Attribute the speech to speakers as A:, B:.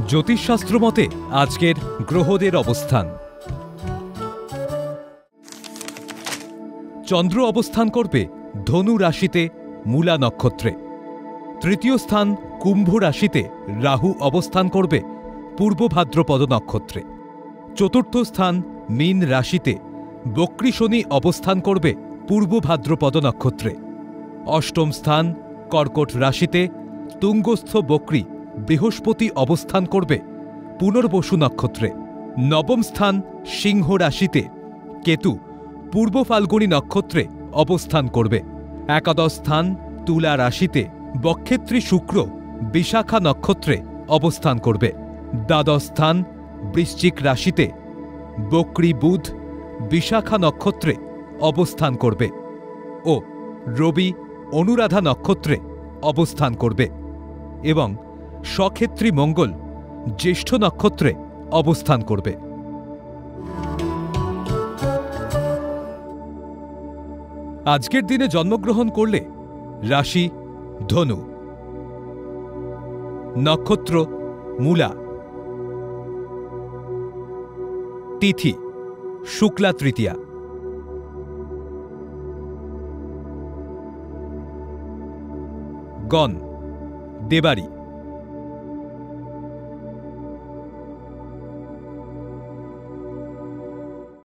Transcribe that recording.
A: জ্যোতিষশাস্ত্র মতে আজকের গ্রহদের অবস্থান। চন্দ্র অবস্থান করবে ধনু রাশিতে মূলা নক্ষত্রে। তৃতীয় স্থান কুম্ভ রাশিতে রাহু অবস্থান করবে পূর্ব ভাদ্রপদ নক্ষত্রে। চতুর্থ স্থান মীন রাশিতে বক্রী শনি অবস্থান করবে পূর্ব ভাদ্রপদ নক্ষত্রে। অষ্টম স্থান কর্কট রাশিতে তুঙ্গস্থ বক্রী বৃহস্পতি অবস্থান করবে পুনর্বসু নক্ষত্রে। নবম স্থান সিংহ রাশিতে কেতু পূর্ব ফাল্গুনী নক্ষত্রে অবস্থান করবে। একাদশ স্থান তুলা রাশিতে বক্ষেত্রী শুক্র বিশাখা নক্ষত্রে অবস্থান করবে। দ্বাদশ স্থান বৃশ্চিক রাশিতে বক্রী বুধ বিশাখা নক্ষত্রে অবস্থান করবে ও রবি অনুরাধা নক্ষত্রে অবস্থান করবে এবং সক্ষেত্রী মঙ্গল জ্যেষ্ঠ নক্ষত্রে অবস্থান করবে। আজকের দিনে জন্মগ্রহণ করলে রাশি ধনু, নক্ষত্র মূলা, তিথি শুক্লা তৃতীয়া, গণ দেবারী।